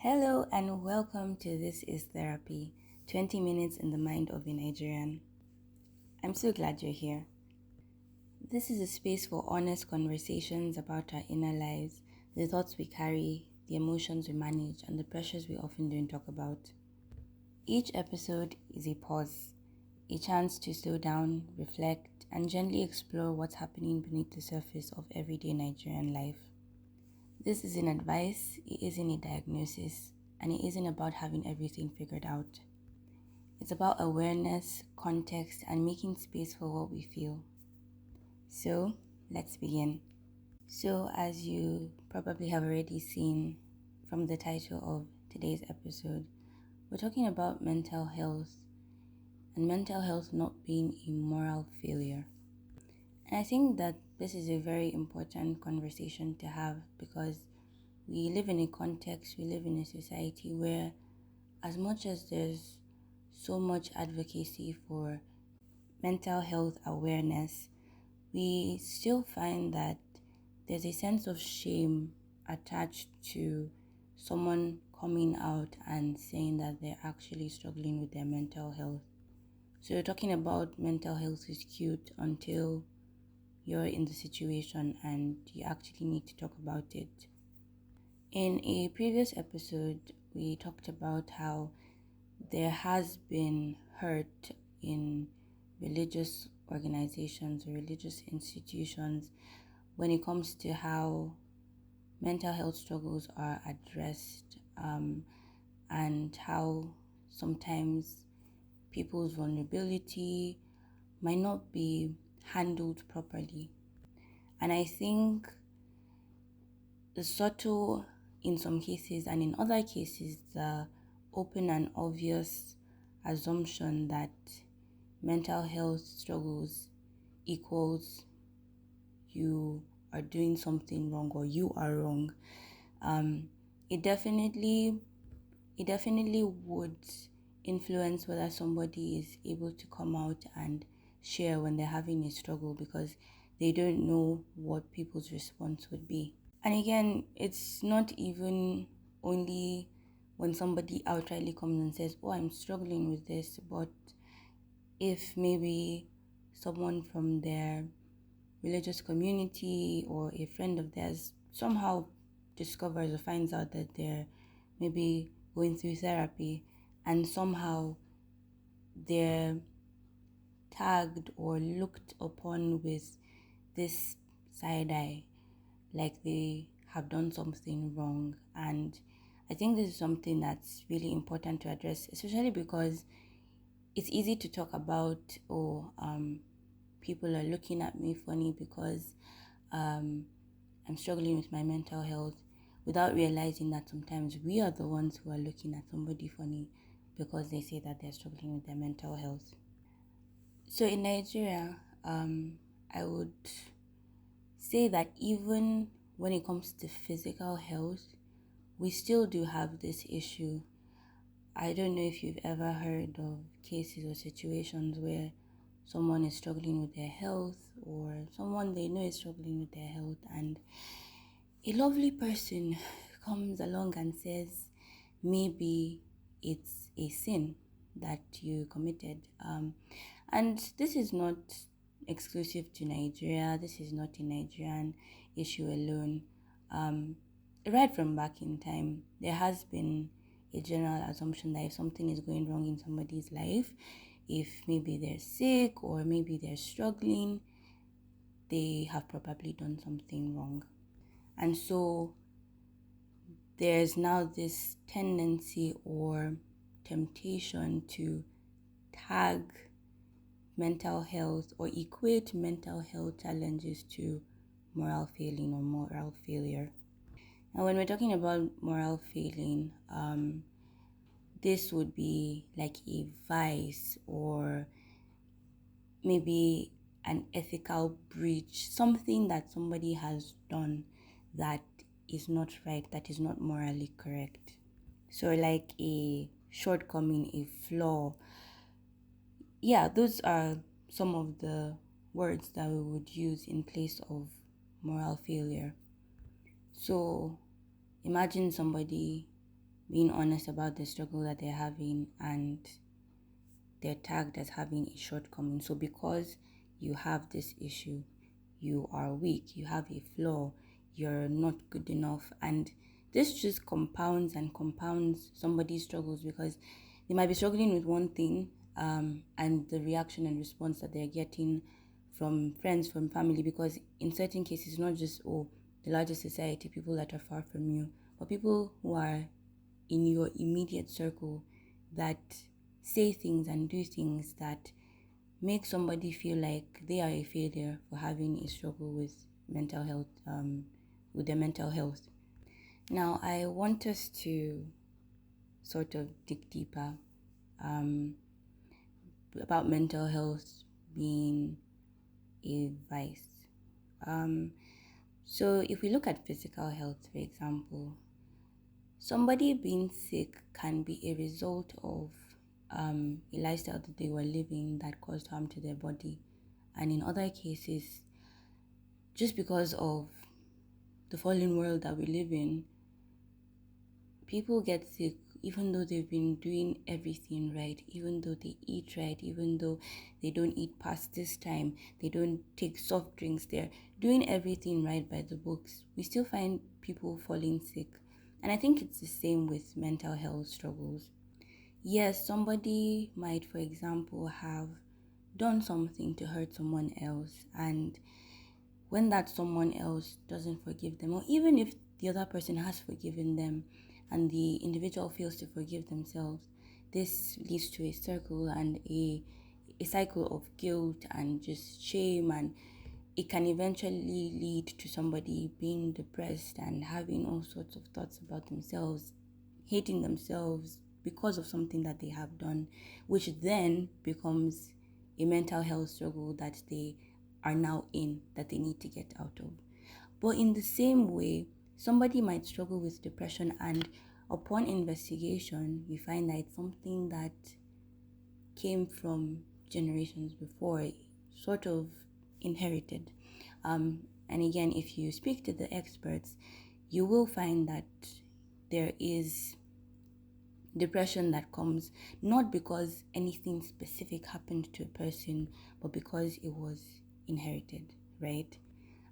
Hello and welcome to This is Therapy 20 Minutes in the Mind of a Nigerian. I'm so glad you're here. This is a space for honest conversations about our inner lives, the thoughts we carry, the emotions we manage, and the pressures we often don't talk about. Each episode is a pause, a chance to slow down, reflect, and gently explore what's happening beneath the surface of everyday Nigerian life. This isn't advice, it isn't a diagnosis, and it isn't about having everything figured out. It's about awareness, context, and making space for what we feel. So, let's begin. So, as you probably have already seen from the title of today's episode, we're talking about mental health, and mental health not being a moral failure. And I think that this is a very important conversation to have because we live in a context, we live in a society where, as much as there's so much advocacy for mental health awareness, we still find that there's a sense of shame attached to someone coming out and saying that they're actually struggling with their mental health. So, talking about mental health is cute until you're in the situation and you actually need to talk about it. In a previous episode, we talked about how there has been hurt in religious organizations or religious institutions when it comes to how mental health struggles are addressed, and how sometimes people's vulnerability might not be handled properly. And I think the subtle, in some cases, and in other cases, the open and obvious assumption that mental health struggles equals you are doing something wrong or you are wrong. It definitely would influence whether somebody is able to come out and share when they're having a struggle because they don't know what people's response would be. And again, it's not even only when somebody outrightly comes and says, "Oh, I'm struggling with this," but if maybe someone from their religious community or a friend of theirs somehow discovers or finds out that they're maybe going through therapy and somehow they're tagged or looked upon with this side eye, like they have done something wrong. And I think this is something that's really important to address, especially because it's easy to talk about, people are looking at me funny because I'm struggling with my mental health, without realizing that sometimes we are the ones who are looking at somebody funny because they say that they're struggling with their mental health. So in Nigeria, I would say that even when it comes to physical health, we still do have this issue. I don't know if you've ever heard of cases or situations where someone is struggling with their health or someone they know is struggling with their health, and a lovely person comes along and says maybe it's a sin that you committed. And this is not exclusive to Nigeria. This is not a Nigerian issue alone. Right from back in time, there has been a general assumption that if something is going wrong in somebody's life, if maybe they're sick or maybe they're struggling, they have probably done something wrong. And so there's now this tendency or temptation to tag mental health or equate mental health challenges to moral failing or moral failure. Now, when we're talking about moral failing, this would be like a vice or maybe an ethical breach, something that somebody has done that is not right, that is not morally correct. So like a shortcoming, a flaw. Yeah, those are some of the words that we would use in place of moral failure. So imagine somebody being honest about the struggle that they're having, and they're tagged as having a shortcoming. So because you have this issue, you are weak, you have a flaw, you're not good enough. And this just compounds and compounds somebody's struggles, because they might be struggling with one thing, and the reaction and response that they're getting from friends, from family, because in certain cases, not just, the larger society, people that are far from you, but people who are in your immediate circle that say things and do things that make somebody feel like they are a failure for having a struggle with mental health, with their mental health. Now, I want us to sort of dig deeper, um, about mental health being a vice. Um, so, if we look at physical health, for example, somebody being sick can be a result of a lifestyle that they were living that caused harm to their body. And in other cases, just because of the fallen world that we live in, people get sick even though they've been doing everything right, even though they eat right, even though they don't eat past this time, they don't take soft drinks, they're doing everything right by the books. We still find people falling sick. And I think it's the same with mental health struggles. Yes, somebody might, for example, have done something to hurt someone else, and when that someone else doesn't forgive them, or even if the other person has forgiven them and the individual fails to forgive themselves, this leads to a circle and a cycle of guilt and just shame, and it can eventually lead to somebody being depressed and having all sorts of thoughts about themselves, hating themselves because of something that they have done, which then becomes a mental health struggle that they are now in, that they need to get out of. But in the same way, somebody might struggle with depression, and upon investigation, we find that it's something that came from generations before, sort of inherited. And again, if you speak to the experts, you will find that there is depression that comes not because anything specific happened to a person, but because it was inherited, right?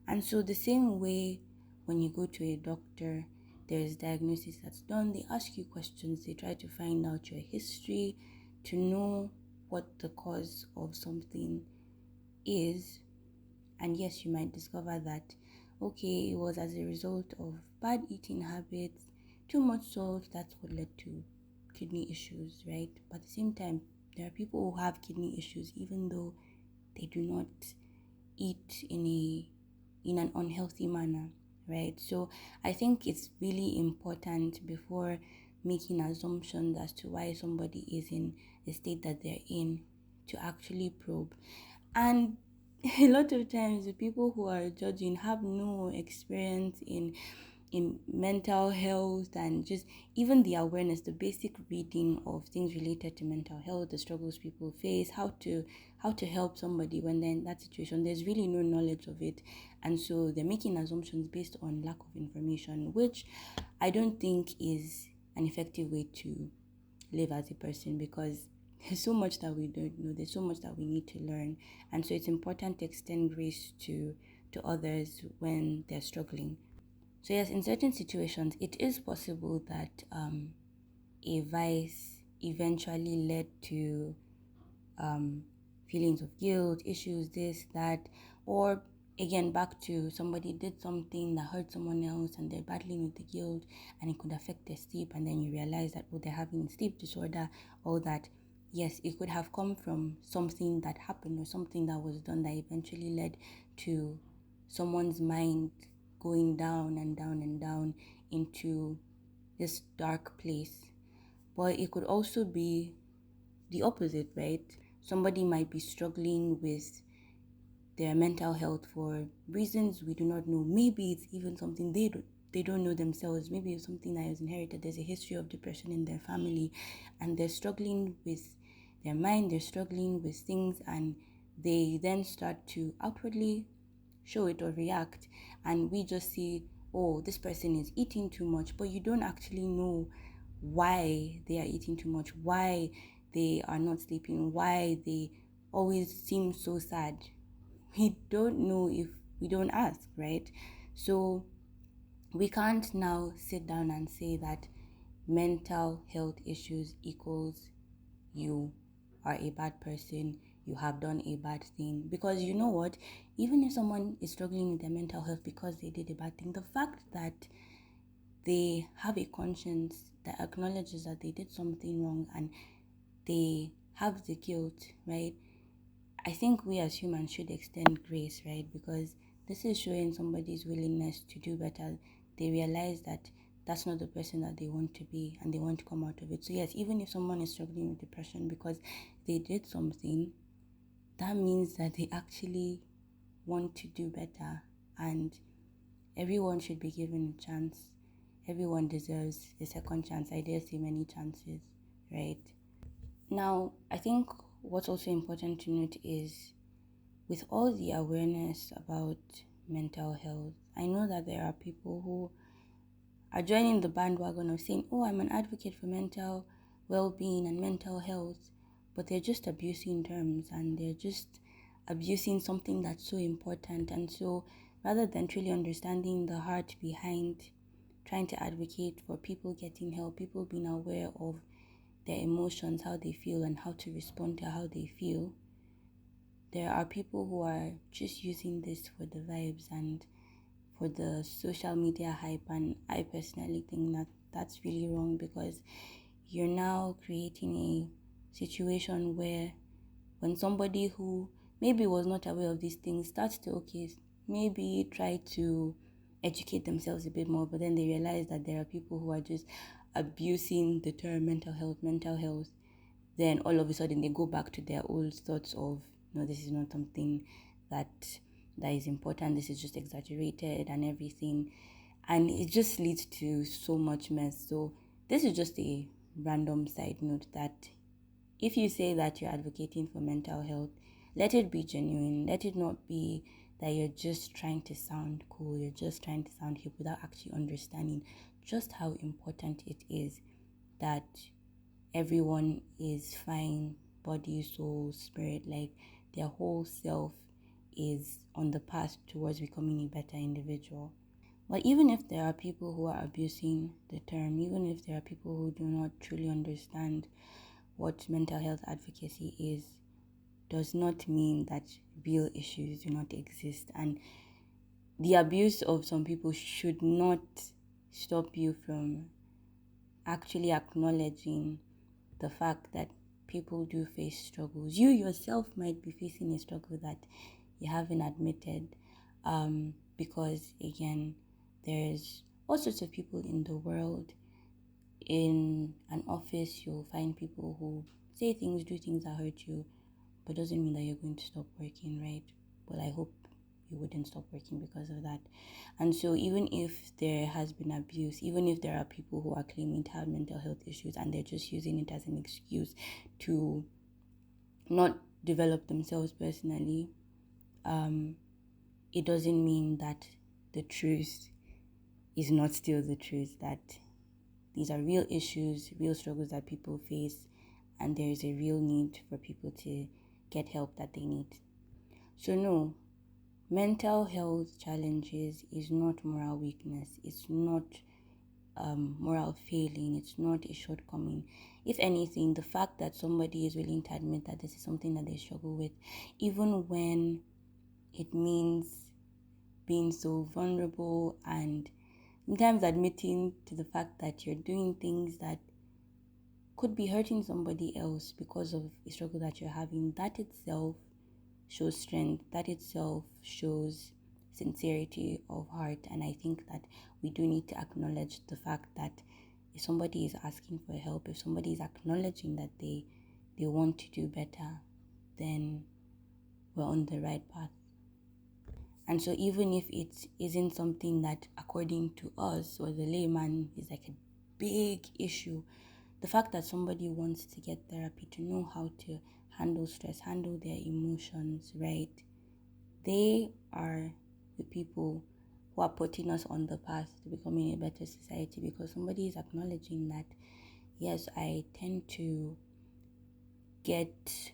And so the same way, when you go to a doctor, there's diagnosis that's done, they ask you questions, they try to find out your history to know what the cause of something is. And yes, you might discover that, okay, it was as a result of bad eating habits, too much salt, that's what led to kidney issues, right? But at the same time, there are people who have kidney issues even though they do not eat in an unhealthy manner, right? So I think it's really important, before making assumptions as to why somebody is in the state that they're in, to actually probe. And a lot of times the people who are judging have no experience in mental health, and just even the awareness, the basic reading of things related to mental health, the struggles people face, how to help somebody when they're in that situation. There's really no knowledge of it, and so they're making assumptions based on lack of information, which I don't think is an effective way to live as a person, because there's so much that we don't know, there's so much that we need to learn. And so it's important to extend grace to others when they're struggling. So yes, in certain situations, it is possible that a vice eventually led to feelings of guilt, issues, this, that, or again, back to somebody did something that hurt someone else and they're battling with the guilt, and it could affect their sleep, and then you realize that, they're having sleep disorder, or that, yes, it could have come from something that happened or something that was done that eventually led to someone's mind going down and down and down into this dark place. But it could also be the opposite, right? Somebody might be struggling with their mental health for reasons we do not know. Maybe it's even something they don't know themselves. Maybe it's something that is inherited. There's a history of depression in their family, and they're struggling with their mind, they're struggling with things, and they then start to outwardly show it or react, and we just see, oh, this person is eating too much, but you don't actually know why they are eating too much, why they are not sleeping, why they always seem so sad. We don't know if we don't ask, right? So we can't now sit down and say that mental health issues equals you are a bad person, you have done a bad thing. Because you know what? Even if someone is struggling with their mental health because they did a bad thing, the fact that they have a conscience that acknowledges that they did something wrong and they have the guilt, right? I think we as humans should extend grace, right? Because this is showing somebody's willingness to do better. They realize that that's not the person that they want to be and they want to come out of it. So, yes, even if someone is struggling with depression because they did something, that means that they actually want to do better, and everyone should be given a chance. Everyone deserves a second chance. I dare say many chances, right? Now, I think what's also important to note is with all the awareness about mental health, I know that there are people who are joining the bandwagon of saying, oh, I'm an advocate for mental well-being and mental health, but they're just abusing terms and they're just abusing something that's so important. And so rather than truly understanding the heart behind trying to advocate for people getting help, people being aware of their emotions, how they feel, and how to respond to how they feel, there are people who are just using this for the vibes and for the social media hype. And I personally think that that's really wrong, because you're now creating a situation where when somebody who maybe was not aware of these things starts to maybe try to educate themselves a bit more, but then they realize that there are people who are just abusing the term mental health, then all of a sudden they go back to their old thoughts of, no, this is not something that is important, this is just exaggerated and everything, and it just leads to so much mess. So this is just a random side note that if you say that you're advocating for mental health, let it be genuine. Let it not be that you're just trying to sound cool, you're just trying to sound hip without actually understanding just how important it is that everyone is fine, body, soul, spirit, like their whole self is on the path towards becoming a better individual. But even if there are people who are abusing the term, even if there are people who do not truly understand what mental health advocacy is, does not mean that real issues do not exist. And the abuse of some people should not stop you from actually acknowledging the fact that people do face struggles. You yourself might be facing a struggle that you haven't admitted, because again, there's all sorts of people in the world. In an office, you'll find people who say things, do things that hurt you, but doesn't mean that you're going to stop working, right? Well, I hope you wouldn't stop working because of that. And so even if there has been abuse, even if there are people who are claiming to have mental health issues and they're just using it as an excuse to not develop themselves personally, it doesn't mean that the truth is not still the truth, that these are real issues, real struggles that people face, and there is a real need for people to get help that they need. So no, mental health challenges is not moral weakness. It's not moral failing. It's not a shortcoming. If anything, the fact that somebody is willing to admit that this is something that they struggle with, even when it means being so vulnerable and sometimes admitting to the fact that you're doing things that could be hurting somebody else because of a struggle that you're having, that itself shows strength, that itself shows sincerity of heart. And I think that we do need to acknowledge the fact that if somebody is asking for help, if somebody is acknowledging that they want to do better, then we're on the right path. And so even if it isn't something that according to us or the layman is like a big issue, the fact that somebody wants to get therapy to know how to handle stress, handle their emotions, right? They are the people who are putting us on the path to becoming a better society, because somebody is acknowledging that yes, I tend to get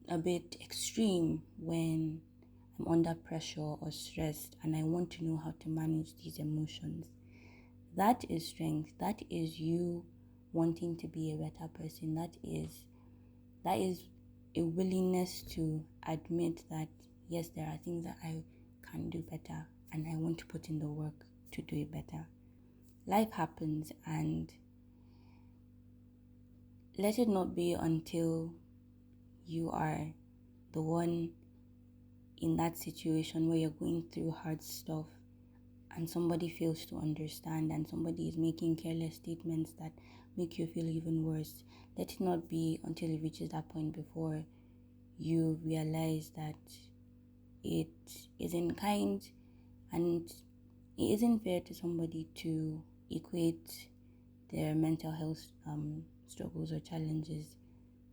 a bit extreme when I'm under pressure or stressed and I want to know how to manage these emotions. That is strength. That is you wanting to be a better person. That is a willingness to admit that yes, there are things that I can do better and I want to put in the work to do it better. Life happens, and let it not be until you are the one in that situation where you're going through hard stuff and somebody fails to understand and somebody is making careless statements that make you feel even worse. Let it not be until it reaches that point before you realize that it isn't kind and it isn't fair to somebody to equate their mental health struggles or challenges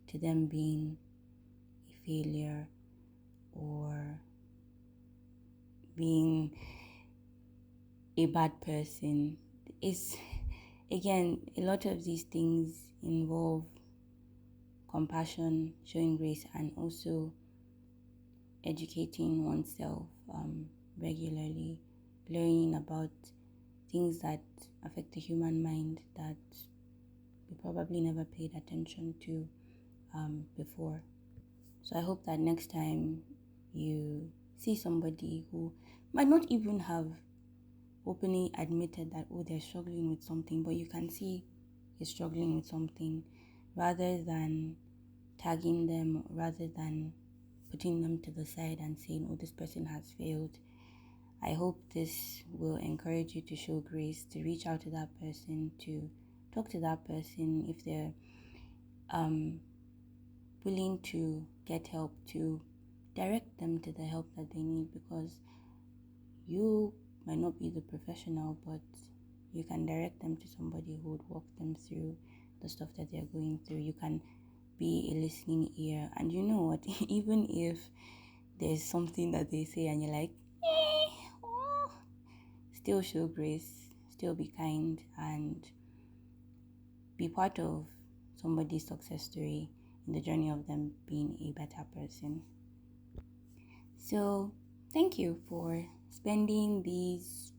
to them being a failure or being a bad person. It's again, a lot of these things involve compassion, showing grace, and also educating oneself regularly, learning about things that affect the human mind that we probably never paid attention to before. So I hope that next time you see somebody who might not even have openly admitted that, oh, they're struggling with something, but you can see is struggling with something, rather than tagging them, rather than putting them to the side and saying, oh, this person has failed. I hope this will encourage you to show grace, to reach out to that person, to talk to that person if they're willing to get help, to direct them to the help that they need, because you might not be the professional, but you can direct them to somebody who would walk them through the stuff that they're going through. You can be a listening ear. And you know what? Even if there's something that they say and you're like, oh, still show grace, still be kind, and be part of somebody's success story in the journey of them being a better person. So, thank you for spending these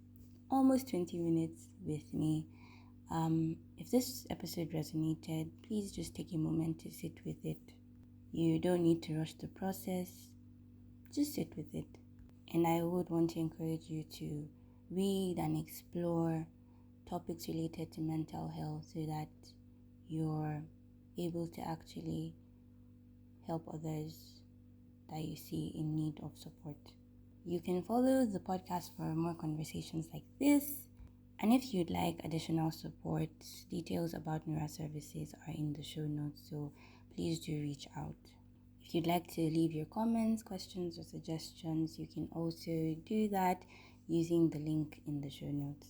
almost 20 minutes with me. If this episode resonated, please just take a moment to sit with it. You don't need to rush the process, just sit with it. And I would want to encourage you to read and explore topics related to mental health so that you're able to actually help others that you see in need of support. You can follow the podcast for more conversations like this. And if you'd like additional support, details about Neura services are in the show notes, so please do reach out. If you'd like to leave your comments, questions, or suggestions, you can also do that using the link in the show notes.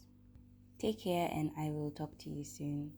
Take care, and I will talk to you soon.